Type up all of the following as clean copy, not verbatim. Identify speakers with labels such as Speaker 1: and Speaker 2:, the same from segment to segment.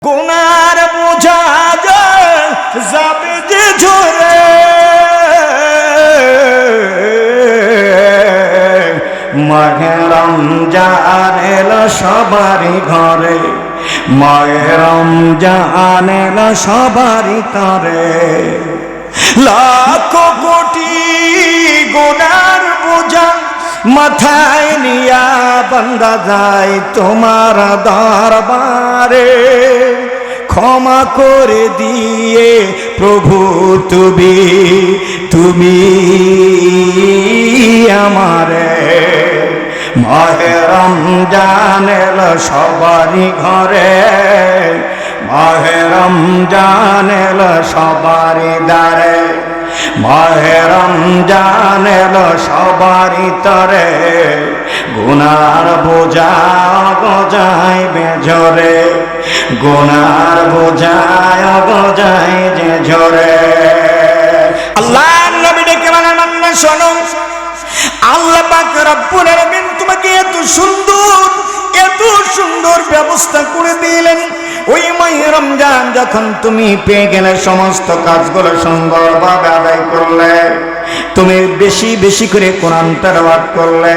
Speaker 1: গুনার বোঝা যাবে যে ঝরে, মাহে রমজান এলো সবারই ঘরে, মাহে রমজান এলো সবারই তরে। লাখ কোটি গুনার বোঝা মাথায় নিয়া বান্দা যায় তোমার দরবারে, ক্ষমা করে দিয়ে প্রভু তুমি আমারে। মাহে রমজান এলো সবারই ঘরে, মাহে রমজান এলো সবারই দ্বারে, মাহে রমজান এলো সবারই তরে, গুনার বোঝা গজায় বেঝরে, গুনার বোঝায় গজায় যে ঝরে। আল্লাহ নবী ডেকে বলেন, বান্দা শোনো, আল্লাহ পাক রব্বুল আলামিন তোমাকে এত সুন্দর ব্যবস্থা করে দিলেন। ওই মাহে রমজান যখন তুমি পেয়ে গেলে, সমস্ত কাজগুলো সুন্দরভাবে আদায় করলে, তুমি বেশি বেশি করে কোরআন তেলাওয়াত করলে,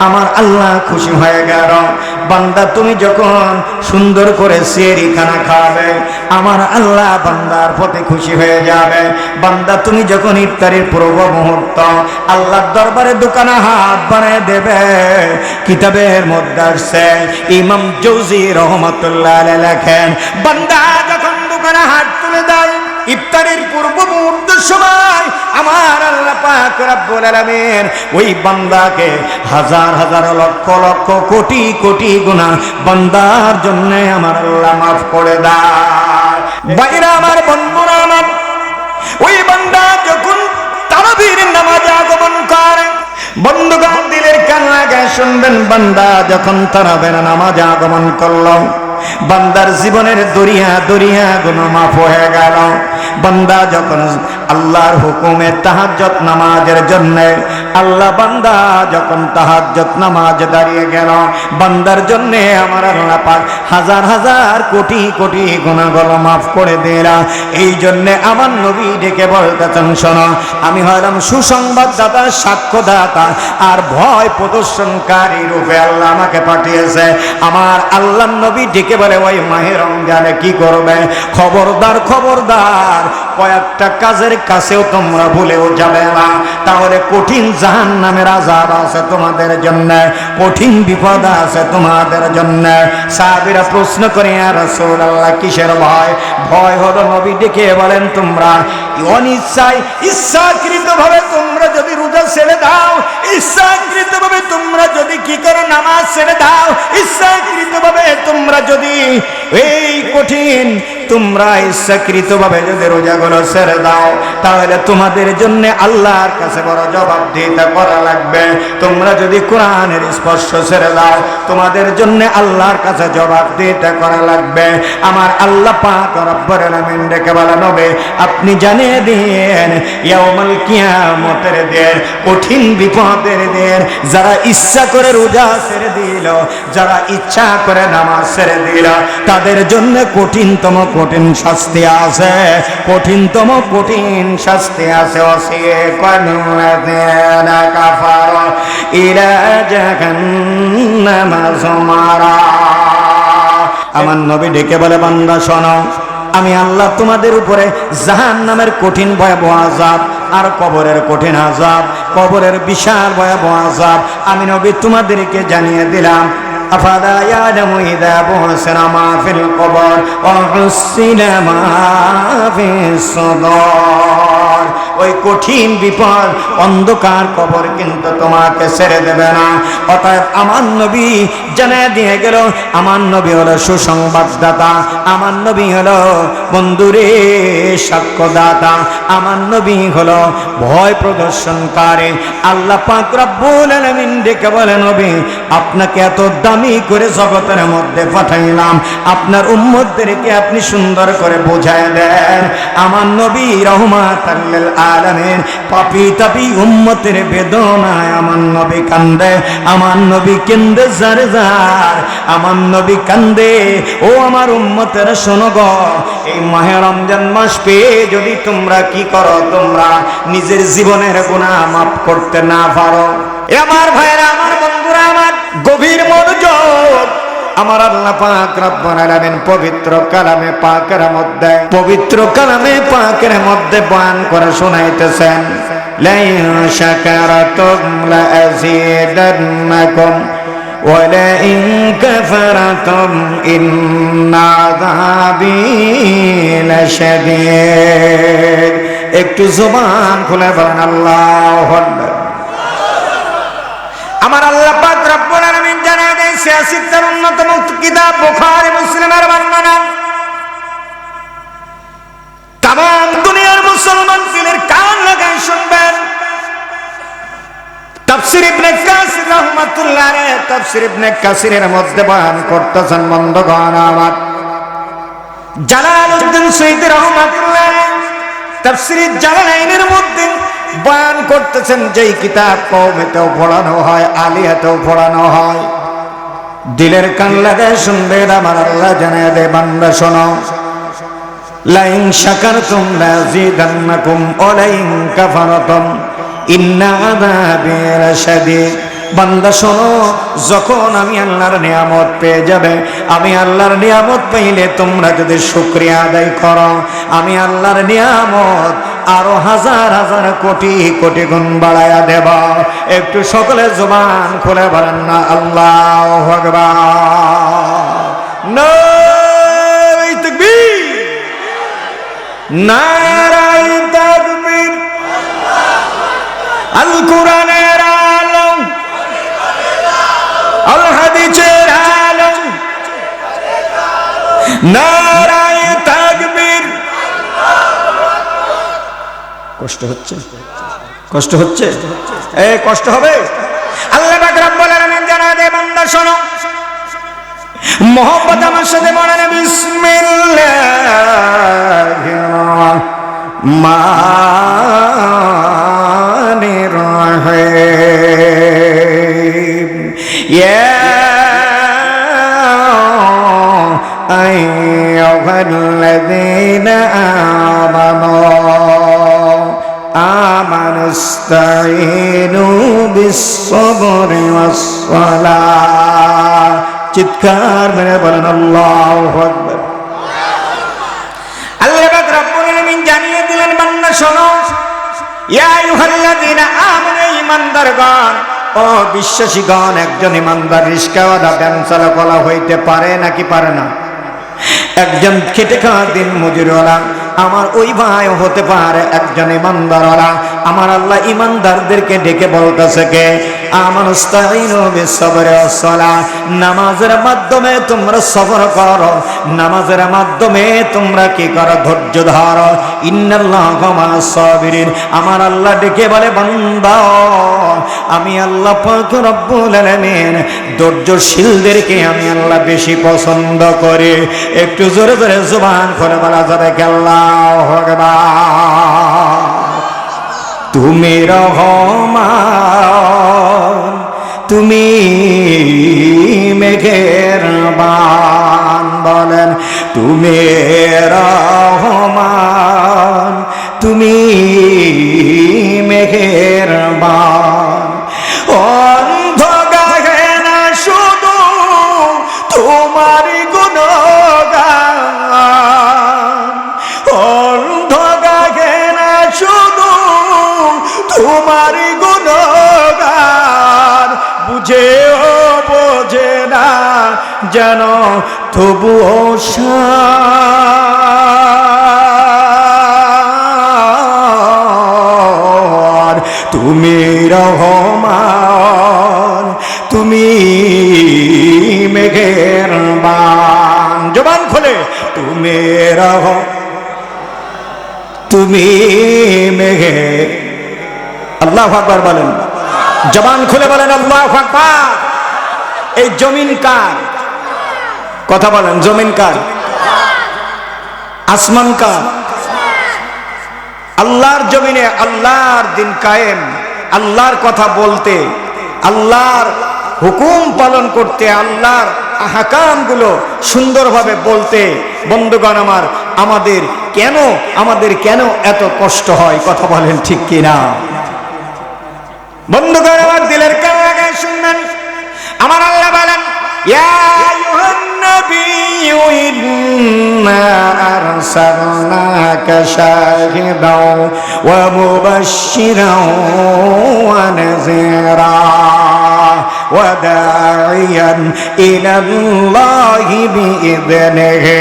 Speaker 1: আমার আল্লাহ খুশি হয়ে গেল। বান্দা তুমি যখন সুন্দর করে সেহরি খানা খাবে, আমার আল্লাহ বান্দার প্রতি খুশি হয়ে যাবে। বান্দা তুমি যখন ইফতারির পূর্ব মুহূর্ত আল্লাহর দরবারে দোকানে হাত বাড়িয়ে দেবে, কিতাবের মধ্যে আসছে, ইমাম জৌজি রহমাতুল্লাহ আলাইহি লেখেন, বান্দা যখন দোকানে হাত তুলে দেয় ইফতারির পূর্ব মুহূর্তের সময়, আমার আল্লাহ পাক রব্বুল আলামিন ওই বান্দাকে হাজার হাজার লক্ষ লক্ষ কোটি কোটি গুনাহ বান্দার জন্য আমার আল্লাহ মাফ করে দেয়। ভাইরা আমার, বন্ধুরা আমার, ওই বান্দা যখন তারাবির নামাজে আগমন করে, বন্ধুগণ দিলের কান লাগায় শুনবেন, বান্দা যখন তারাবির নামাজে আগমন করলো, বান্দার জীবনের দরিয়া দরিয়া গুনাহ মাফ হয়ে গেল। বান্দা যখন আল্লাহর হুকুমে তাহাজ্জুদ নামাজের জন্য, আল্লাহ বান্দা যখন তাহাজ্জুদ নামাজে দাঁড়িয়ে গেল, বান্দার জন্য আমার আল্লাহ পাক হাজার হাজার কোটি কোটি গুনাহগুলো মাফ করে দিলা। এই জন্য আমার নবী ডেকে বলতেছেন, শোনো, আমি হলাম সুসংবাদদাতা, সাক্ষ্যদাতা আর ভয় প্রদর্শনকারী রূপে আল্লাহ আমাকে পাঠিয়েছে। আমার আল্লাহ নবী ডেকে বলে, ওই মাহে রমজানে কি করবে? খবরদার খবরদার, কয়েকটা কাজের কাছেও তোমরা ভুলেও যাবে না, তাহলে কঠিন জাহান্নামের আযাব আছে তোমাদের জন্য, কঠিন বিপদ আছে তোমাদের জন্য। সাহাবীরা প্রশ্ন করে, ইয়া রাসূলুল্লাহ, কিসের ভয়? ভয় হলো, নবী ডেকে বলেন, তোমরা অনিচ্ছায় ইচ্ছাকৃতভাবে তোমরা যদি রোজা ছেড়ে দাও, ইচ্ছাকৃতভাবে তোমরা যদি কি করো, নামাজ ছেড়ে দাও, ইচ্ছাকৃতভাবে তোমরা যদি এই কঠিন তোমরা ইচ্ছাকৃতভাবে যদি রোজাগুলো ছেড়ে দাও, তাহলে তোমাদের জন্য আল্লাহর কাছে বড় জবাবদিহিতা করা লাগবে। তোমরা যদি কোরআনের স্পর্শ ছেড়ে দাও, তোমাদের জন্য আল্লাহর কাছে জবাবদিহিতা করা লাগবে। আমার আল্লাহ পাক রব্বুল আলামিন ডেকে বলেন, নবী আপনি জানিয়ে দিন, ইয়াউমুল কিয়ামতের দিন, কঠিন বিপদের দিন, যারা ইচ্ছা করে রোজা ছেড়ে দিল, যারা ইচ্ছা করে নামাজ ছেড়ে দিল, তাদের জন্য কঠিনতম কঠিন শাস্তি আছে, কঠিনতম কঠিন শাস্তি আছে। ওয়াসিকাল্লাযীনা কাফারু ইলা জাহান্নামা যুমারা। আমার নবী ডেকে বলে, বান্দা শোনো, আমি আল্লাহ তোমাদের উপরে জাহান্নামের কঠিন ভয়াবহ আযাব আর কবরের কঠিন আযাব, কবরের বিশাল ভয়াবহ আযাব আমি নবী তোমাদেরকে জানিয়ে দিলাম। আফালা ইয়ালামু ইযা বুসিরা মা ফিল কবর ওয়া হুসিলা মা ফিস সুদূর। ওই কঠিন বিপদ, অন্ধকার কবর কিন্তু তোমাকে ছেড়ে দেবে না। অতএব আমার নবী জানিয়ে দিয়ে গেল, আমার নবী হলো সুসংবাদদাতা, আমার নবী হলো বন্ধুরে সাক্ষ্যদাতা, আমার নবী হলো ভয় প্রদর্শনকারী। আল্লাহ পাক রব্বুল আলামিন ডেকে বলে, নবী আপনাকে এত দামি করে জগতের মধ্যে পাঠাইলাম, আপনার উম্মতদেরকে আপনি সুন্দর করে বোঝায় দেন। আমার নবী রহমাতাল লিল আলামিন পাপী তাপী উম্মতের বেদনায় আমার নবী কান্দে, আমার নবী কেন্দে জার জার, আমার নবী কান্দে। ও আমার উম্মতের শোনো গো, এই মাহে রমজান মাস পেয়ে যদি তোমরা কি করো, তোমরা নিজের জীবনের গুনাহ মাফ করতে না পারো। এ আমার ভাইরা, আমার বন্ধুরা, আমার গভীর মনোযোগ, আমার আল্লাহ পাক রব্বুল আলামিন পবিত্র কালামে পাকের মধ্যে বয়ান করে শোনাইতেছেন, লা ইন শাকারাতুম লা আযীদান্নাকুম ওয়া লা ইন কাফারাতুম ইন্না আযাবী লাশাদীদ। একটু জবান খুলে বলেন আল্লাহু আকবার। আমার আল্লাহ পাক রব্বুল আলামিন জানায় দেন, সিয়াসিতের অন্যতম কিতাব বুখারী মুসলিমের বর্ণনা, তামাম দুনিয়ার মুসলমান দিলের কান লাগায় শুনবেন। তাফসীর ইবনে কাসির রাহমাতুল্লাহ আলাইহি, তাফসীর ইবনে কাসিরের মধ্যে বয়ান করতেছেন বন্ধুগণ আমার, জালালউদ্দিন সুয়ুতী রাহমাতুল্লাহ তাফসীর জালালাইনের মধ্যে বয়ান করতেছেন, যেই কিতাব কওমেতেও পড়ানো হয়, আলিয়াতেও পড়ানো হয়। দিলের কান লাগায় শুনবেন, আমার আল্লাহ জানায় দে, বান্দা শোনো, লা ইন শাকারতুম লা আযীদান্নাকুম ওয়া লা ইন কাফারতুম ইন্না আযাবী লাশাদীদ। বান্দা শোনো, যখন আমি আল্লাহর নিয়ামত পেয়ে যাবে, আমি আল্লাহর নিয়ামত পাইলে তোমরা যদি শুকরিয়া আদায় করো, আমি আল্লাহর নিয়ামত আরো হাজার হাজার কোটি কোটি গুণ বাড়ায়া দেব। একটু সকলে জবান খুলে বলেন না আল্লাহু আকবার, নারায়ে তাকবীর, নারায়ে তাকবীর। আল কোরআনের আলো, আল হাদিসের আলো, নারায়ে তাকবীর। কষ্ট হচ্ছে, কষ্ট হচ্ছে, কষ্ট হবে। আল্লাহ পাক রব্বুল আলামিন জানায় দে, বান্দা শোনো, মোহাম্মদ আমার সাথে বলেন, বিসমিল্লাহির রহমানির রহিম। ইয়া আইয়ুহাল্লাযীনা আমানুস্তাঈনু বিস-সাবরি ওয়াস-সালাহ। চিৎকার মেরে বলেন আল্লাহু আকবার। আল্লাহ পাক রব্বুল আলামিন জানিয়ে দিলেন, বান্দা শোনো, ইয়া আইয়ুহাল্লাযীনা আমানু, ঈমানদারগণ, ও বিশ্বাসীগণ। একজন ঈমানদার রিস্কাওয়ালা ব্যাংক চালকওয়ালা হইতে পারে নাকি পারে না? একজন খেটে খাওয়া দিন মজুরওয়ালা আমার ওই ভাই হতে পারে একজন ঈমানদারওয়ালা। আমার আল্লাহ ঈমানদারদেরকে ডেকে বলতেছে কে, আমানুস্তাঈনু বিস-সাবরি ওয়াস-সালাহ। নামাজের মাধ্যমে তোমরা সবর করো, নামাজের মাধ্যমে তোমরা কি করো, ধৈর্য ধরো। ইন্নাল্লাহা মা'আস-সাবিরিন। আমার আল্লাহ ডেকে বলে, বান্দা আমি আল্লাহ পাক রব্বুল আলামিন ধৈর্যশীলদেরকে আমি আল্লাহ বেশি পছন্দ করি। একটু জোরে জোরে জবান খুলে বলা যাবে কি আল্লাহু আকবার। তুমি রহমান, তুমি মেঘের বান, বলেন তুমি রহমান, তুমি মেঘের বান। অন্ধ গাহে না শুধু তোমার গুণগান, অন্ধ গাহে না শুধু তোমার গুণগান। বুঝেও বোঝে না যেন তবুও শান। তুমি রহমান, তুমি মেঘের বান। জবান খুলে তুমি তুমি মেঘে, আল্লাহু আকবার বলেন, জবান খুলে বলেন আল্লাহু আকবার। এই জমিন কার? কথা বলেন, জমিন কার? আসমান কার? আল্লাহর জমিনে আল্লাহর দিন কায়েম, আল্লাহর কথা বলতে, আল্লাহর হুকুম পালন করতে, আল্লাহর আহকামগুলো সুন্দরভাবে বলতে। বন্ধুগণ আমার, আমাদের কেন এত কষ্ট হয়? কথা বলেন ঠিক কিনা? বন্ধুগণ আমার, দিলের কান লাগায় শুনবেন। আমার আল্লাহ বলেন, ইয়া আইয়ুহান নাবিয়্যু ইন্না আরসালনাকা শাহিদাও ওয়া মুবাশশিরাও ওয়া নাযীরা ওয়া দা'iয়ান ইলাল্লাহি বিইذনিহি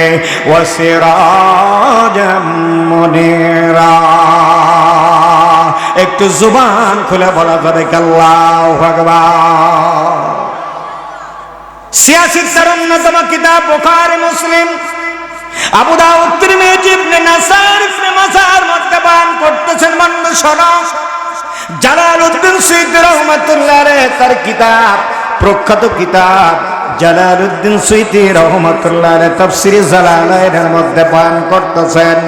Speaker 1: ওয়া সিরাজাম মুনীরা। একটু জুবান খুলে বলা যাবে আল্লাহু আকবার। সিয়াসিত্তার অন্যতম কিতাব বুখারী, মুসলিম, আবু দাউদ, তিরমিজি, ইবনে নাসাই, ইবনে মাজার মধ্যে বয়ান করতেছেন। বন্ধু শোনো, জালালউদ্দিন সুয়ুতী রাহমাতুল্লাহ আলাইহি তার কিতাব, প্রখ্যাত কিতাব জালালউদ্দিন সুয়ুতী রাহমাতুল্লাহ আলাইহি তাফসীরে জালালাইনের মধ্যে বয়ান করতেছেন।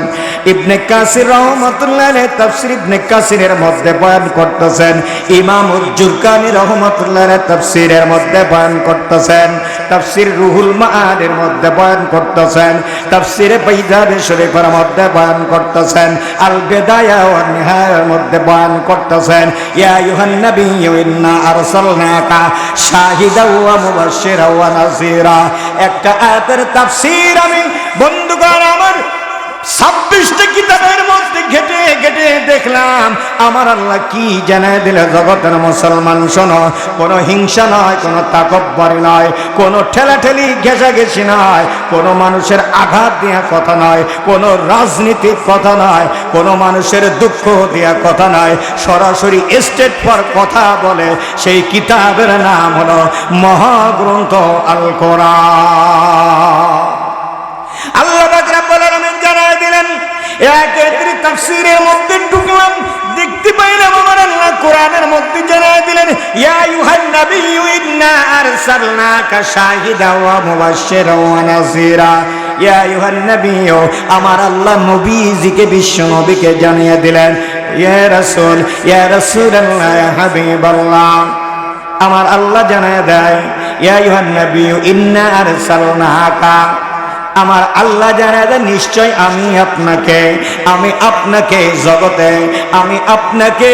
Speaker 1: ইবনে কাসির রাহমাতুল্লাহ আলাইহি তাফসীর ইবনে কাসিরের মধ্যে বয়ান করতেছেন। ইমাম উজ-জুরকানি রাহমাতুল্লাহ আলাইহি তাফসীরের মধ্যে বয়ান করতেছেন। তাফসীর রুহুল মাআনের মধ্যে বয়ান করতেছেন। তাফসীরে বাইদারি শরীফের মধ্যে বয়ান করতেছেন। আল বিদায়া ওয়ান নিহায়ার মধ্যে বয়ান করতেছেন। ইয়া আইয়ুহান নাবিয়্যু ইন্না আরসালনাকা শাহিদাও ওয়া মুবাশশিরাও ওয়া নাযীরা। একটা আয়াতের তাফসীর আমি বন্ধুগণ আমার 26টা কিতাবের মধ্যে ঘেটে ঘেটে দেখলাম। আমার আল্লাহ কি জানায় দিলে জগতের মুসলমান, শোনো, কোনো হিংসা নয়, কোনো তাকব্বরি নয়, কোনো ঠেলাঠেলি ঘেঁষাঘেঁষি নয়, কোনো মানুষের আঘাত দেওয়া কথা নয়, কোনো রাজনীতির কথা নয়, কোনো মানুষের দুঃখ দেওয়া কথা নয়, সরাসরি স্টেট ফর কথা বলে সেই কিতাবের নাম হলো মহাগ্রন্থ আল কোরআন। আল্লাহ পাক রব্বুল আলামিন জানায় দিলেন। একের তাফসীরের মধ্যে ঢুকলাম, দেখতে পাইলাম আমার আল্লাহ কোরআনের মধ্যে জানায় দিলেন, ইয়া আইয়ুহান নাবিয়্যু ইন্না আরসালনাকা শাহিদাও ওয়া মুবাশশিরাও ওয়া নাযীরা। ইয়া আইয়ুহান নাবিয়্যু, আমার আল্লাহ নবীজিকে, বিশ্ব নবীকে জানিয়ে দিলেন, ইয়া রাসূল, ইয়া রাসূলুল্লাহ, ইয়া হাবিবাল্লাহ, আমার আল্লাহ জানায় দেয়, ইয়া আইয়ুহান নাবিয়্যু ইন্না আরসালনাকা, আমার আল্লাহ জানায় দেয় নিশ্চয় আমি আপনাকে জগতে, আমি আপনাকে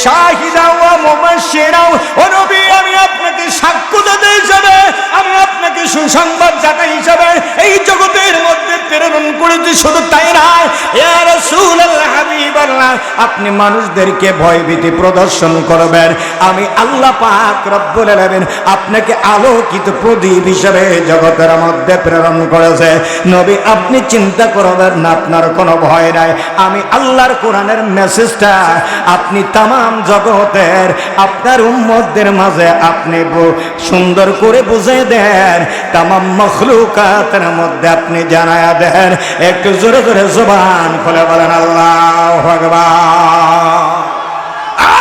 Speaker 1: শাহিদাও ওয়া মুবাশশিরাও, ও নবী, আমি আপনাকে সাক্ষ্যদাতা হিসাবে, আমি আপনাকে সুসংবাদ দাতা হিসাবে এই জগতের মধ্যে প্রেরণ করেছি। শুধু তাই নয়, ইয়া রাসূলুল্লাহ, হাবিবাল্লাহ, আপনি মানুষদেরকে ভয়ভীতি প্রদর্শন করবেন। আমি আল্লাহ পাক রব্বুল আলামিন আপনাকে আলোকিত প্রদীপ হিসাবে জগতের মধ্যে প্রেরণ করেছে। নবী, আপনি চিন্তা করবেন না, আপনার কোনো ভয় নাই। আমি আল্লাহর কোরআনের মেসেজটা আপনি তামাম জগতের আপনার উম্মতদের মাঝে আপনি সুন্দর করে বুঝিয়ে দেন, তামাম মখলুকাতের মধ্যে আপনি জানায়া দেন। একটু জোরে জোরে জবান খুলে বলেন আল্লাহু আকবার।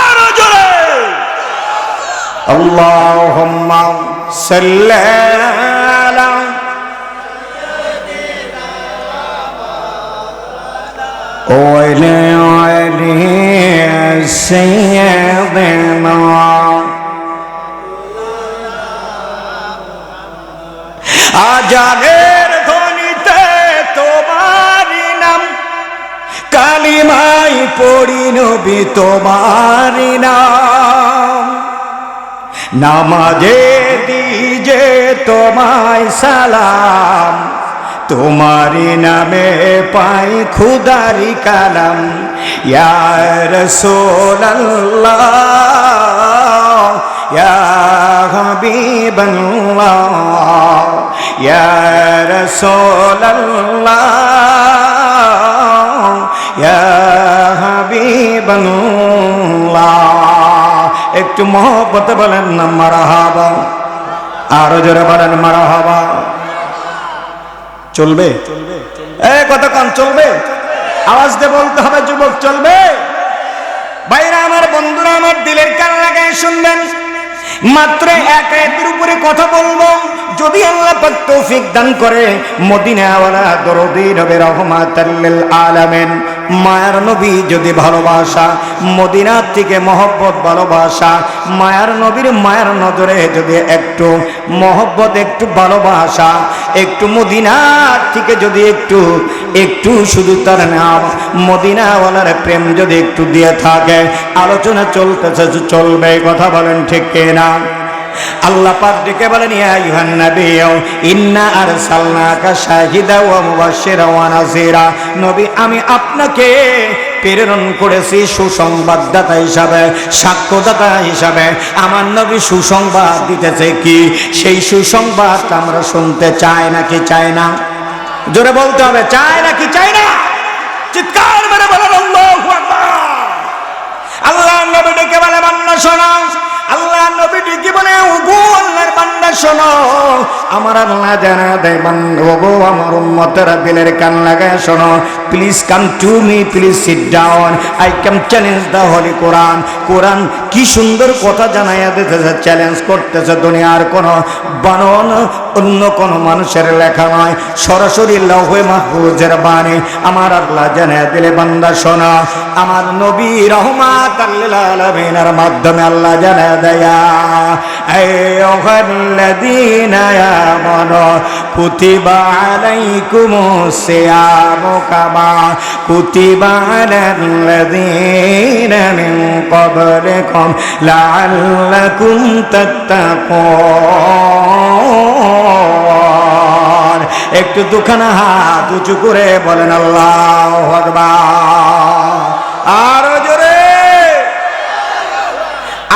Speaker 1: আরো জোরে আল্লাহুম্মা সাল্লি আলা সাইয়্যিদিনা আজানের ধ্বনিতে তোমার নাম, কালিমাই পড়ি নবী তোমার নাম, নামাজে দিজে তোমায় সালাম, তোমারি নামে পাই খুদারি কালাম। ইয়া রাসূলুল্লাহ, ইয়া হাবিবাল্লাহ, ইয়া রাসূলুল্লাহ, ইয়া হাবিবাল্লাহ। একটু মহব্বতে বলেন না মারহাবা, আরো জোরে বলেন মারহাবা। চলবে? কতক্ষণ চলবে? আওয়াজ দিয়ে বলতে হবে যুবক, চলবে? ভাইরা আমার, বন্ধুরা আমার, দিলের কান লাগায় শুনবেন। মাত্র এক আয়াতের উপরে কথা বলবো, যদি আল্লাহ পাক তৌফিক দান করে। মদিনাওয়ালা দরদী নবী রহমাতুল লিল আলামিন মায়ার নবী যদি ভালোবাসা, মদিনার থেকে মহব্বত ভালোবাসা, মায়ার নবীর মায়ার নজরে যদি একটু মহব্বত, একটু ভালোবাসা, একটু মদিনার থেকে যদি একটু শুধু তার নাম মদিনাওয়ালার প্রেম যদি একটু দিয়ে থাকে, আলোচনা চলতেছে, চলবে। কথা বলেন ঠিক কিনা? আল্লাহ পাক ডেকে বলেন, ইয়া আইয়ুহান নাবিয়্যু ইন্না আরসালনাকা শাহিদা ওয়া মুবাশশিরা ওয়া নাযীরা। নবী, আমি আপনাকে প্রেরণ করেছি সুসংবাদদাতা হিসাবে, সাক্ষ্যদাতা হিসাবে। আমার নবী সুসংবাদ দিতেছে কি? সেই সুসংবাদ আমরা শুনতে চাই নাকি চাই না? জোরে বলতে হবে, চাই নাকি চাই না? চিৎকার মেরে বলেন আল্লাহু আকবার। আল্লাহ নবী ডেকে বলে, বান্দা শোনো। আল্লাহ নবী ডেকে বলে, ওগো আল্লাহর বান্দা শোনো। আমার আল্লাহ জানা দেয়, ওগো আমার উম্মতেরা দিলের কান লাগায় শোনো। Please come to me, please sit down, I can challenge the holy Quran. Quran কি সুন্দর কথা জানাইয়া দিতেছে, চ্যালেঞ্জ করতেছে। দুনিয়ার কোনো বানান, অন্য কোন মানুষের লেখা নয়, সরাসরি লৌহে মাহফুজের বাণী। আমার আল্লাহ জানাইয়া দিলে, বান্দা শোনো। আমার নবী রহমাতাল লিল আলামিনের মাধ্যমে আল্লাহ জানাইয়া দেয়া, আইয়ুহাল্লাযীনা আমানু কুতিবা আলাইকুমুস সিয়ামু কামা কুতিবা আলাল্লাযীনা মিন ক্বাবলিকুম লাআল্লাকুম তাত্তাকুন। একটু দুখানা হাত উঁচু করে বলেন আল্লাহু আকবার। আরো জোরে।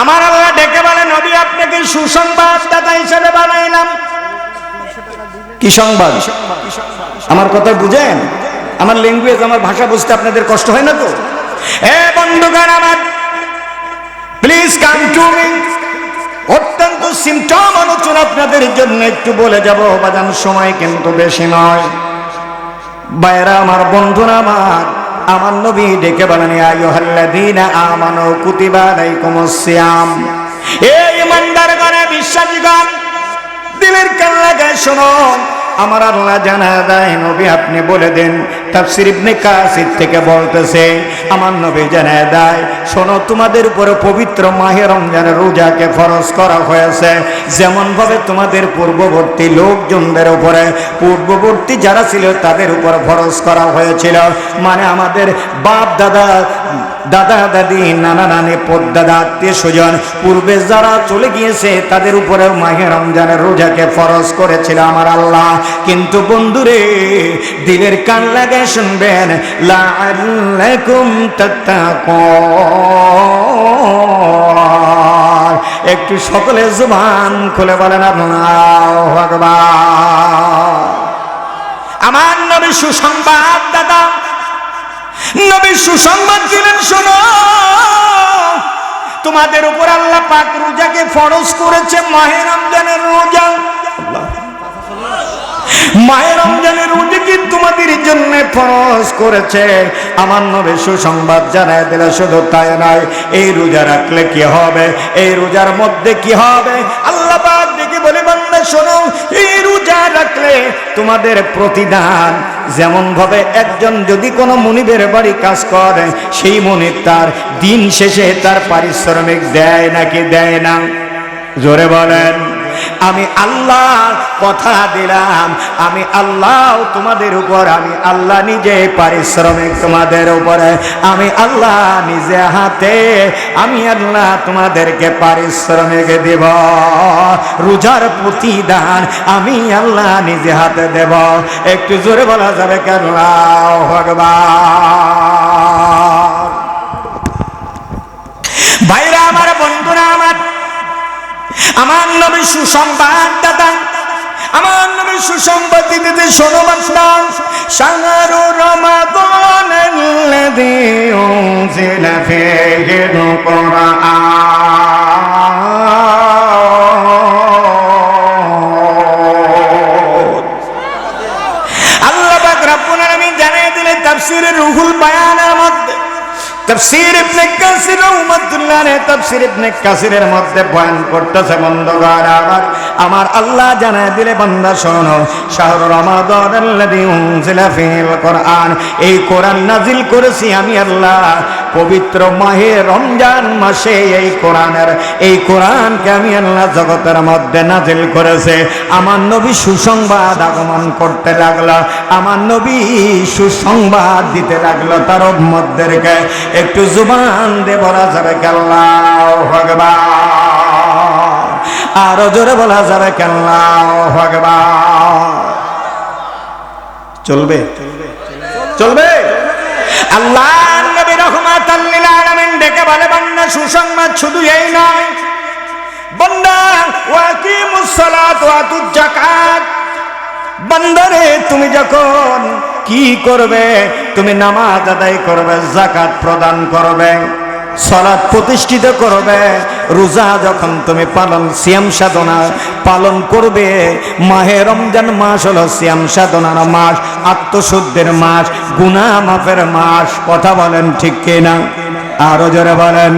Speaker 1: আমার আল্লাহ ডেকে বলে, নবী আপনাকে সুসংবাদদাতা হিসেবে বানাইলাম। কি সংবাদ? আমার কথা বুঝেন? আমার ল্যাঙ্গুয়েজ, আমার ভাষা বুঝতে আপনাদের কষ্ট হয় না তো? এ বন্ধুগণ আমার, প্লিজ কাম টু মি। অত্যন্ত সিম্পটম আলোচনা আপনাদের জন্য একটু বলে যাব, বাজান সময় কিন্তু বেশি নয়। বাইরা আমার, বন্ধুরা আমার নবী ডেকে বলেন, ইয়া আইয়ুহাল্লাযীনা আমানু কুতিবা আলাইকুমুস সিয়াম। এই ইমানদারগণ, বিশ্বাসীগণ, দিলের কান লাগায় শোনো। আমার আল্লাহ জানা দেয়, নবী আপনি বলে দেন। তাফসীর ইবনে কাসির থেকে বলতেছে, আমার নবী জানা দেয়, শোনো, তোমাদের উপরে পবিত্র মাহে রমজানের রোজাকে ফরজ করা হয়েছে, যেমন ভাবে তোমাদের পূর্ববর্তী লোকজনদের উপরে, পূর্ববর্তী যারা ছিল তাদের উপর ফরজ করা হয়েছিল। মানে আমাদের বাপ দাদা, দাদা দাদি, নানা নানি, পদ্দাদা, আত্মীয় স্বজন পূর্বে যারা চলে গিয়েছে তাদের উপরে মাহে রমজানের রোজাকে ফরজ করেছিল আমার আল্লাহ। কিন্তু বন্ধুরে, দিলের কান লাগায় শুনবেন, লাআল্লাকুম তাত্তাকুন। একটু সকলে জবান খুলে বলেন আল্লাহু আকবার। আমার নবী সুসংবাদ দাদা, নবী সুসংবাদ দিলেন, শোনো, তোমাদের উপর আল্লাহ পাক রোজাকে ফরজ করেছে, মাহে রমজানের রোজা। মাহে রমজানের রোজা কি তোমাদের জন্য ফরজ করেছে। আমার নবী সুসংবাদ জানায় দিলে, শুধু তাই নয়, এই রোজা রাখলে কি হবে, এই রোজার মধ্যে কি হবে। আল্লাহ পাক ডেকে বলে, বান্দা শোনো, এই রোজা রাখলে তোমাদের প্রতিদান, যেমন ভাবে একজন যদি কোনো মুনিবের বাড়ি কাজ করে, সেই মুনিব তার দিন শেষে তার পারিশ্রমিক দেয় নাকি দেয় না? জোরে বলেন। আমি আল্লাহ কথা দিলাম, আমি আল্লাহ তোমাদের উপর, আমি আল্লাহ নিজে পারিশ্রমিক তোমাদের উপরে, আমি আল্লাহ নিজে হাতে, আমি আল্লাহ তোমাদেরকে পারিশ্রমিক দেব। রোজার প্রতিদান আমি আল্লাহ নিজে হাতে দেব। একটু জোরে বলা যাবে কেন? আল্লাহু আকবার। ভাইরা আমার, বন্ধুরা আমার, আমার নবী সুসংবাদ দাদা, আমার নবী সুসংবাদ দিতে, শোনো বান্দা, শাহরু রমাদানাল্লাযী উনজিলা ফীহিল কুরআন। আল্লাহ পাক রব্বুল আলামিন জানিয়ে দিলেন তাফসীরে রুহুল বায়ানের মধ্যে, তাফসীর ইবনে কাসির রাহমাতুল্লাহ আলাইহি তাফসীর ইবনে কাসিরের মধ্যে বয়ান করতেছে বন্ধুগণ আমার আল্লাহ জানায় দিলে বান্দা শোনো শাহরু রমাদানাল্লাযী উনজিলা ফীহিল কোরআন এই কোরআন নাজিল করেছি আমি আল্লাহ পবিত্র মাহে রমজান মাসে এই কোরআনকে আমি আল্লাহ জগতের মধ্যে নাজিল করেছে আমার নবী সুসংবাদ আগমন করতে লাগলো আমার নবী সুসংবাদ দিতে লাগলো তার উম্মতদেরকে একটু জুবান দিয়ে বলা যাবে আল্লাহু আকবার আরো জোরে বলা যাবে আল্লাহু আকবার চলবে চলবে আল্লাহ নবী রাহমাতাল লিল আলামিন ডেকে বলে বান্দা সুসংবাদ শুধু এই নয় বান্দা ওয়াকিমুস সালাত ওয়া আতুজ যাকাত বান্দারে তুমি যখন কি করবে তুমি নামাজ আদায় করবে যাকাত প্রদান করবে সালাত প্রতিষ্ঠিত করবে রোজা যখন তুমি সিয়াম সাধনা পালন করবে মাহে রমজান মাস হলো সিয়াম সাধনার মাস আত্মশুদ্ধির মাস গুনাহ মাফের মাস কথা বলেন ঠিক কিনা আরো জোরে বলেন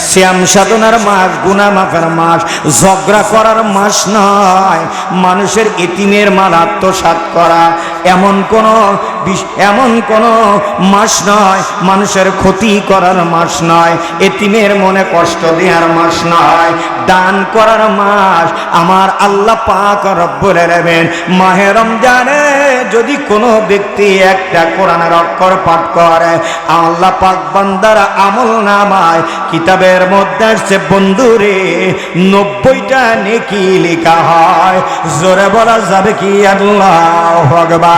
Speaker 1: সিয়াম সাধনার মাস গুনাহ মাফের মাস ঝগড়া করার মাস নয় মানুষের ইতিমের মাল আত্মসাৎ করা এমন কোন মাস নয় মানুষের ক্ষতি করার মাস নয় ইতিমের মনে কষ্ট দেওয়ার মাস নয় দান করার মাস আমার আল্লাহ পাক রব্বুল আলামিন মাহে রমজানে যদি কোনো ব্যক্তি একটা কোরআনের অক্ষর পাঠ করে আল্লাহ পাক বান্দার আমলনামায় কিতাবের মধ্যে আসছে বন্ধুরে 90টা নেকি লেখা হয় জোরে বলা যাবে কি আল্লাহু আকবার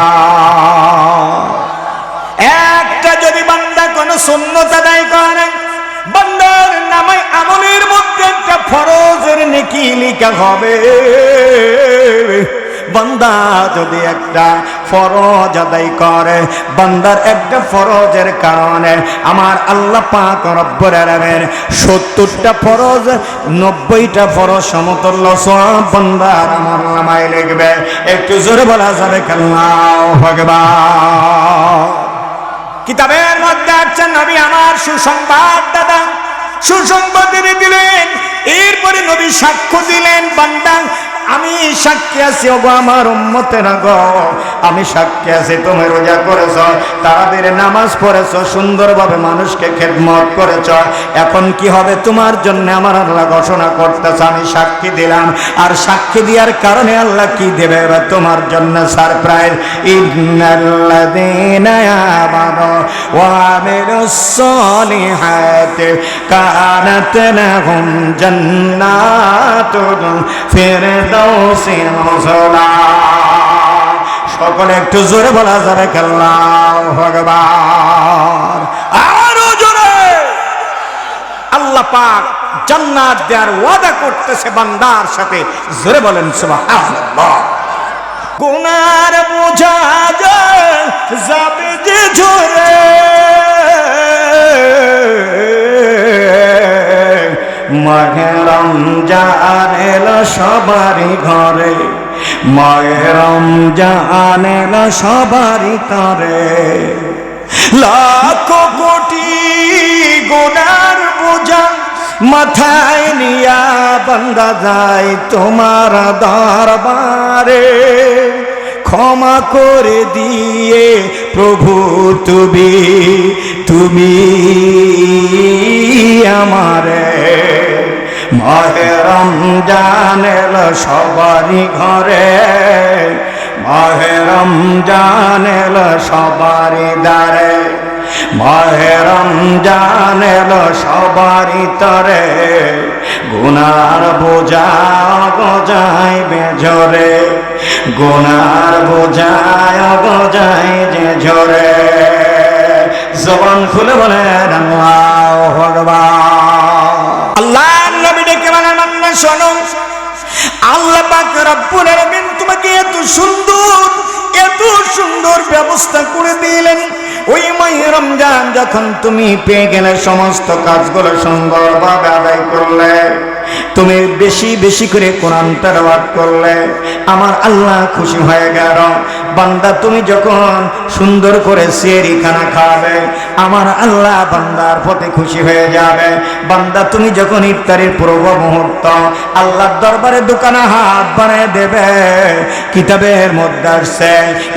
Speaker 1: একটা যদি বান্দা কোনো সুন্নাত আদায় করে বান্দার নামে আমলের মধ্যে একটা ফরজের নেকি লেখা হবে বান্দা যদি একটা ফরজ আদায় করে বান্দার একটা ফরজের কারণে আমার আল্লাহ পাক রব্বুল আলামিন 70টা ফরজ 90টা ফরজ সমতুল্য সওয়াব বান্দার আমার নামায় লিখবে একটু জোরে বলা যাবে আল্লাহু আকবার কিতাবের মধ্যে আছে নবী আমার সুসংবাদ দাদা সুসংবাদ দিলেন এরপরে নবী সাক্ষ্য দিলেন বান্দা আমি সাক্ষী আছি ওগো আমার উম্মতেরা গো আমি সাক্ষী আছি তুমি রোজা করেছো তারাবির নামাজ পড়েছো সুন্দরভাবে মানুষকে খেদমত করেছো এখন কি হবে তোমার জন্য আমার আল্লাহ ঘোষণা করতেছে আমি সাক্ষী দিলাম আর সাক্ষী দেওয়ার কারণে আল্লাহ কি দেবে এবার তোমার জন্য সারপ্রাইজ ইন্নাল্লাযীনা আমানু ওয়া আমিলুস সলিহাতি কানাত লাহুম জান্নাতুল ফিরদাউসি নুজুলা সকলে একটু জোরে বলা যাবে আল্লাহু আকবার আরো জোরে আল্লাহ পাক জান্নাত দেওয়ার ওয়াদা করতেছে বান্দার সাথে জোরে বলেন সুবহানাল্লাহ গুনার বোঝা যাবে যে ঝরে মাহে রমজান এলো সবারই ঘরে মাহে রমজান এলো সবারই ঘরে লাখ কোটি গুনার বোঝা মাথায় নিয়া বান্দা যায় তোমার দরবারে ক্ষমা করে দিয়ে প্রভু তুমি আমারে মাহে রমজান এলো সবারই ঘরে মাহে রমজান এলো সবারই দ্বারে মাহে রমজান এলো সবারই তরে গুনার বোঝা গজায় বেঝরে গুনার বোঝায় গজায় যে ঝরে জবান খুলে বলেন আল্লাহু আকবার আল্লাহ নবী ডেকে বলেন বান্দা শোনো আল্লাহ পাক রব্বুল আলামিন তোমাকে এত সুন্দর ব্যবস্থা করে দিলেন ওই মাহে রমজান যখন তুমি পেয়ে গেলে সমস্ত কাজগুলো সুন্দরভাবে আদায় করলে তুমি বেশি বেশি করে কোরআন তেলাওয়াত করলে আমার আল্লাহ খুশি হয়ে গেল। বান্দা তুমি যখন সুন্দর করে সেহরি খানা খাবে আমার আল্লাহ বান্দার প্রতি খুশি হয়ে যাবে। বান্দা তুমি যখন ইফতারের পূর্ব মুহূর্ত আল্লাহর দরবারে দোকানে হাত বাড়িয়ে দেবে, কিতাবের মধ্যে আসছে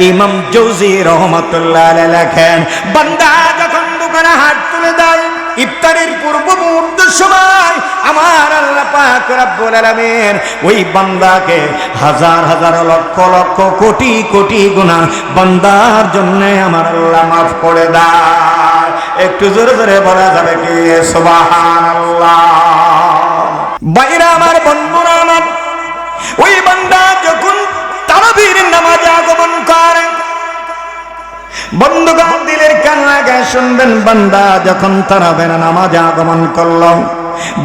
Speaker 1: ইমাম জৌজি রহমাতুল্লাহ আলাইহি লেখেন, বান্দা যখন দোকানে হাত তুলে দেয় ইফতারের পূর্ব মুহূর্তের সময় আমার আল্লাহ পাক রব্বুল আলামিন ওই বান্দাকে হাজার হাজার লক্ষ লক্ষ কোটি কোটি গুনাহ বান্দার জন্য আমার আল্লাহ মাফ করে দেয়। একটু জোরে জোরে বলা যাবে কি সুবহানাল্লাহ? বাইরা আমার, বন্ধুরা আমার, ওই বান্দা যখন তারাবির নামাজে আগমন করে, বন্ধুগণ দিলের কান লাগায় শুনবেন, বান্দা যখন তারাবির নামাজে আগমন করল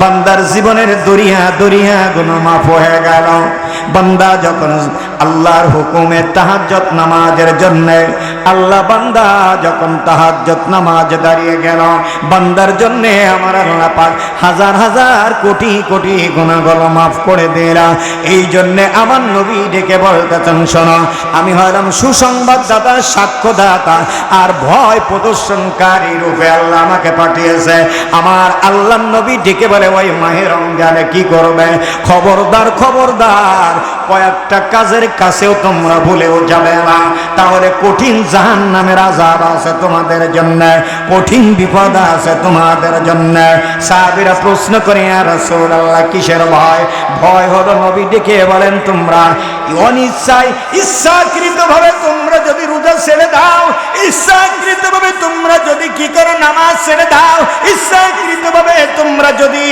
Speaker 1: বান্দার জীবনের দরিয়া দরিয়া গুনাহ মাফ হয়ে গেল। বান্দা যখন আল্লাহর হুকুমে তাহাজ্জুদ নামাজের জন্য আল্লাহ বান্দা যখন তাহাজ্জুদ নামাজ দাঁড়িয়ে গেল বান্দার জন্য আমার আল্লাহ পাক হাজার হাজার কোটি কোটি গুনাহগুলো মাফ করে দিলেন। এই জন্য আমার নবী ডেকে বলতেছেন, শোনো আমি হলাম সুসংবাদদাতা, সাক্ষ্যদাতা আর ভয় প্রদর্শনকারী রূপে আল্লাহ আমাকে পাঠিয়েছে। আমার আল্লাহর নবী ডেকে বলে, ওই মাহে রমজানে কি করবে? খবরদার খবরদার, কয়েকটা কাজের কাছেও তোমরা ভুলেও যাবে না, তাহলে কঠিন জাহান্নামের আযাব আছে তোমাদের জন্য, কঠিন বিপদ আছে তোমাদের জন্য। সাহাবীরা প্রশ্ন করে, ইয়া রাসূলুল্লাহ কিসের ভয়? ভয় হলো নবী ডেকে বলেন, তোমরা অনিচ্ছায় ইচ্ছাকৃতভাবে তোমরা যদি রোজা ছেড়ে দাও, ইচ্ছাকৃতভাবে তোমরা যদি কি করো নামাজ ছেড়ে দাও, ইচ্ছাকৃতভাবে তোমরা যদি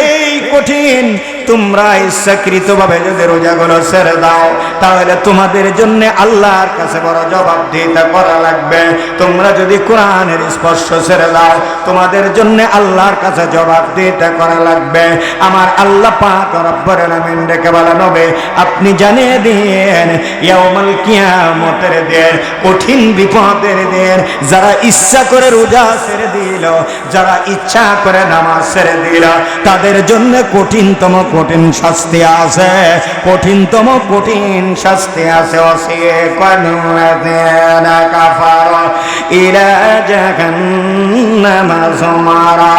Speaker 1: এই কঠিন তোমরা ইচ্ছাকৃতভাবে যদি রোজাগুলো ছেড়ে দাও তাহলে তোমাদের জন্য আল্লাহর কাছে বড় জবাবদিহিতা করা লাগবে। তোমরা যদি কোরআনের স্পর্শ ছেড়ে দাও তোমাদের জন্য আল্লাহর কাছে জবাবদিহিতা করা লাগবে। আমার আল্লাহ পাক রব্বুল আলামিন ডেকে বলেন, নবী আপনি জানিয়ে দিন ইয়াউমুল কিয়ামতের দিন, কঠিন বিপদের দিন, যারা ইচ্ছা করে রোজা ছেড়ে দিল, যারা ইচ্ছা করে নামাজ ছেড়ে দিল তাদের জন্য কঠিনতম কঠিন শাস্তি আছে, কঠিনতম কঠিন শাস্তি আছে। ওয়াসিকাল্লাযীনা কাফারু ইলা জাহান্নামা যুমারা।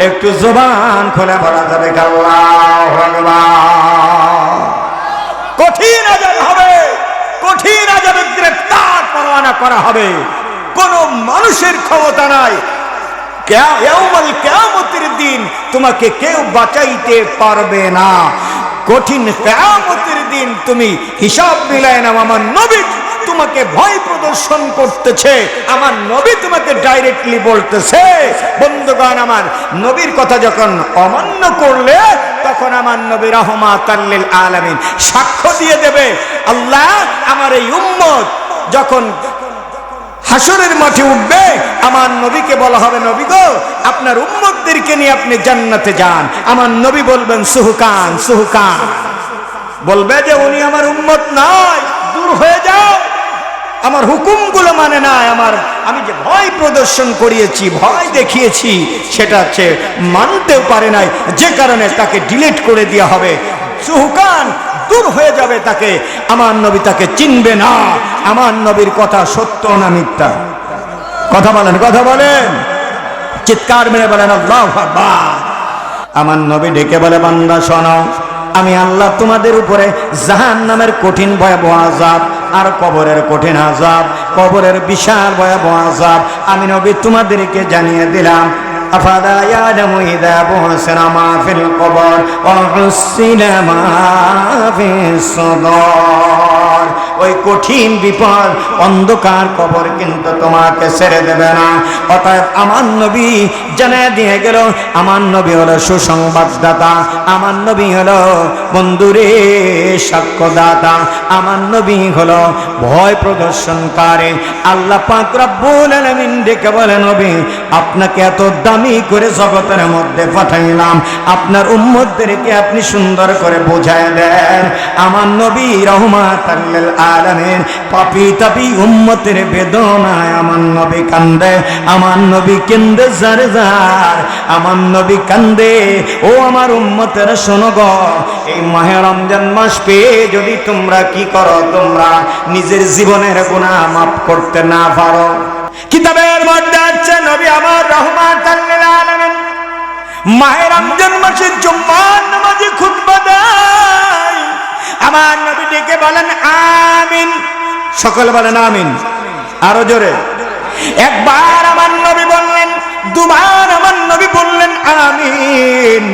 Speaker 1: একটু জবান খুলে বলা যাবে আল্লাহু আকবার। কঠিন আযাব হবে, কঠিন আযাবে গ্রেফতার পরোয়ানা করা হবে। কোন মানুষের ক্ষমতা নাই, ইয়াউমুল কিয়ামতের দিন তোমাকে কেউ বাঁচাইতে পারবে না। কঠিন কিয়ামতের দিন তুমি হিসাব মিলায় নাও। আমার নবী তোমাকে ভয় প্রদর্শন করতেছে, আমার নবী তোমাকে ডাইরেক্টলি বলতেছে। বন্ধুগণ আমার, নবীর কথা যখন অমান্য করলে তখন আমার নবী রাহমাতাল লিল আলামিন সাক্ষ্য দিয়ে দেবে। আল্লাহ আমার এই উম্মত যখন হাসরের মাঠে উঠবে আমার নবীকে বলা হবে, নবী গো আপনার উম্মতদেরকে নিয়ে আপনি জান্নাতে যান। আমার নবী বলবেন সুহকান সুহকান, বলবে যে উনি আমার উম্মত নয়, দূর হয়ে যাও, আমার হুকুমগুলো মানে না, আমি যে ভয় প্রদর্শন করিয়েছি, ভয় দেখিয়েছি সেটা হচ্ছে মানতেও পারে নাই, যে কারণে তাকে ডিলিট করে দেওয়া হবে। সুহকান দূর হয়ে যাবে, তাকে আমার নবী তাকে চিনবে না। আমার নবীর কথা সত্য না মিথ্যা? কথা বলেন, কথা বলেন, চিৎকার মেরে বলেন আল্লাহু আকবার। আমার নবী ডেকে বলে, বান্দা শোনো আমি আল্লাহ তোমাদের উপরে জাহান্নামের কঠিন ভয়াবহ আযাব আর কবরের কঠিন আযাব, কবরের বিশাল ভয়াবহ আযাব আমি নবী তোমাদেরকে জানিয়ে দিলাম। আফালা ইয়ালামু ইযা বুসিরা মা ফিল কবর ওয়া হুসিলা মা ফিস সুদূর। ওই কঠিন বিপদ অন্ধকার কবর কিন্তু তোমাকে ছেড়ে দেবে না। অতএব আমার নবী জানিয়ে দিয়ে গেল, আমার নবী হলো সুসংবাদদাতা, আমার নবী হলো বন্ধুরে সাক্ষ্যদাতা, আমার নবী হলো ভয় প্রদর্শনকারী। আল্লাহ পাক রব্বুল আলামিন ডেকে বলে, নবী আপনাকে এত দামি করে জগতের মধ্যে পাঠাইলাম, আপনার উম্মতদেরকে আপনি সুন্দর করে বোঝায় দেন। আমার নবী রহমাতাল লিল আলামিন। পাপী তাপী উম্মতের বেদনায় আমার নবী কান্দে, আমার নবী কেন্দে জার জার, আমার নবী কান্দে। ও আমার উম্মতের শোনো গো, এই মাহে রমজান মাস পেয়ে যদি তোমরা কি করো, তোমরা নিজের জীবনের গুনাহ মাফ করতে না পারো। কিতাবের মধ্যে আছে নবী আমার রাহমাতাল লিল আলামিন মাহে রমজান মাসে জুম্মার নামাজে খুতবা দেয়। আমার নবী ডেকে বলেন আমিন, সকলে বলেন আমিন, আরো জোরে। একবার আমার নবী বললেন, দুবার আমার নবী বললেন আমিন,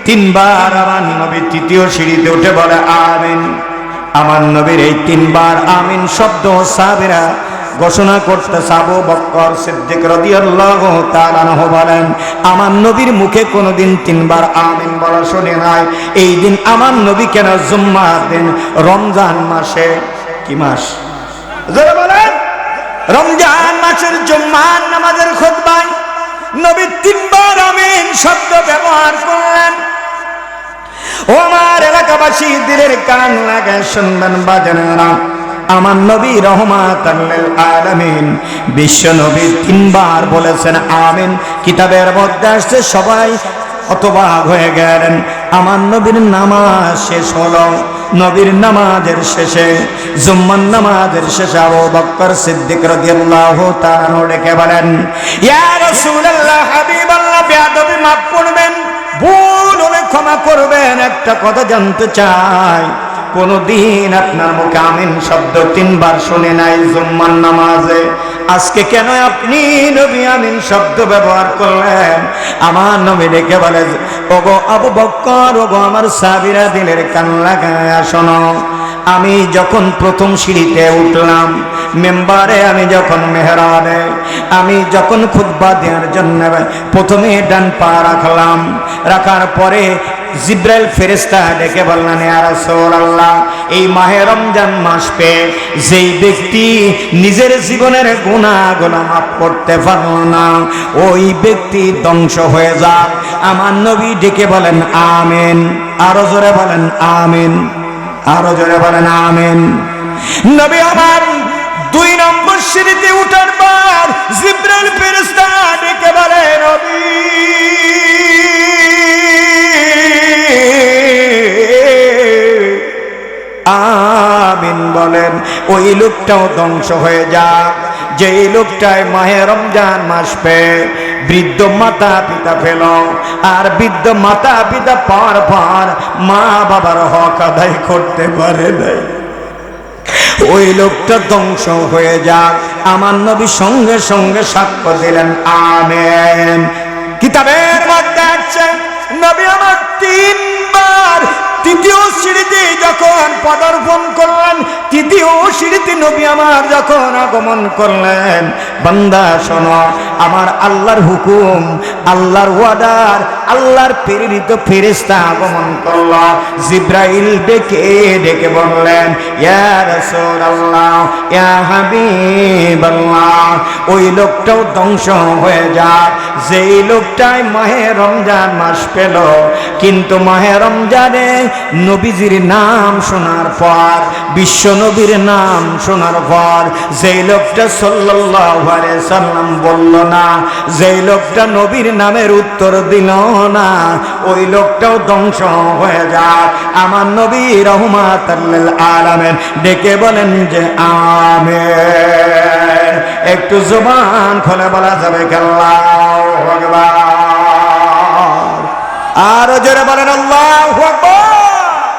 Speaker 1: তিনবার আমার নবী তৃতীয় সিঁড়িতে উঠে বলে আমিন। আমার নবীর এই তিনবার আমিন শব্দ সাহাবীরা ঘোষণা করতে আবু বকর সিদ্দিক রাদিয়াল্লাহু তাআলা আনহু বলেন, আমার নবীর মুখে কোনোদিন তিনবার আমিন বলা শুনি নাই। এই দিন আমার নবী কেন জুম্মার দিন রমজান মাসে, কি মাস জোরে বলেন, রমজান মাসের জুম্মার নামাজের খুতবায় নবী তিনবার আমিন শব্দ ব্যবহার করলেন। ও আমার এলাকাবাসী, দিলের কান লাগায় শুনবেন বাজানেরা, আমার নবী রহমাতাল লিল আলামিন বিশ্ব নবী তিনবার বলেছেন আমিন। কিতাবের মধ্যে আসছে সবাই হতবাক হয়ে গেলেন। আমার নবীর নামাজ শেষ হলো, নবীর নামাজের শেষে, জুম্মার নামাজের শেষে আবু বকর সিদ্দিক রাদিয়াল্লাহু তাআলা ডেকে বলেন, ইয়া রাসূলুল্লাহ, হাবিবাল্লাহ, বেয়াদবি মাফ করবেন, ভুল হলে ক্ষমা করবেন। একটা কথা জানতে চাই, কোনদিন আপনার মুখে আমিন শব্দ তিনবার শুনে নাই জুম্মার নামাজে, আজকে কেন আপনি নবী আমিন শব্দ ব্যবহার করলেন? আমার নবী ডেকে বলে, ওগো আবু বকর, ওগো আমার সাহাবীরা, দিলের কান লাগায় শোনো, আমি যখন প্রথম সিঁড়িতে উঠলাম, মেম্বারে, আমি যখন মেহরাবে, আমি যখন খুতবা দেওয়ার জন্য প্রথমে ডান পা রাখলাম, রাখার পরে জিব্রাইল ফেরেশতা ডেকে বললেন, ইয়া রাসূলুল্লাহ, এই মাহে রমজান মাস পেয়ে যেই ব্যক্তি নিজের জীবনের গুনাহগুলো মাফ করতে পারল না, ওই ব্যক্তি ধ্বংস হয়ে যাক। আমার নবী ডেকে বলেন আমিন, আরো জোরে বলেন আমিন, আরো জোরে বলেন আমিন। নবী আমার 2 নম্বর সিঁড়িতে উঠার পর জিব্রাইল ফেরেশতা ডেকে বলে, নবী আমিন বলেন। ওই লোকটাও ধ্বংস হয়ে যাক যেই লোকটায় মাহে রমজান মাস পেয়ে বৃদ্ধ মাতা পিতা পেল, আর বৃদ্ধ মাতা পিতা পাওয়ার পর মা বাবার হক আদায় করতে পারে নাই, ওই লোকটা ধ্বংস হয়ে যাক। আমার নবী সঙ্গে সঙ্গে সাক্ষ্য দিলেন আমিন। কিতাবের মধ্যে আছে নবী আমার 3 বার তৃতীয় সিঁড়িতে যখন পদার্পণ করলেন, তৃতীয় সিঁড়িতে নবী আমার যখন আগমন করলেন, বান্দা শোনো, আমার আল্লাহর হুকুম, আল্লাহর ওয়াদার, আল্লাহর প্রেরিত ফেরেশতা আগমন করল। জিব্রাইল ডেকে ডেকে বললেন, ইয়া রাসূলুল্লাহ, ইয়া হাবিবাল্লাহ, ওই লোকটাও ধ্বংস হয়ে যাক যেই লোকটাই মাহে রমজান মাস পেল, কিন্তু মাহে রমজানে নবীজির নাম শোনার পর, বিশ্ব নবীর নাম শোনার পর যেই লোকটা সাল্লাল্লাহু আলাইহি সাল্লাম বলল না, যেই লোকটা নবীর নামের উত্তর দিল না, ওই লোকটাও ধ্বংস হয়ে যায়। আমার নবী রহমাতাল লিল আলামিন ডেকে বলেন যে আমিন। একটু জবান খুলে বলা যাবে আল্লাহু আকবার, আর জোরে বলেন আল্লাহু আকবার।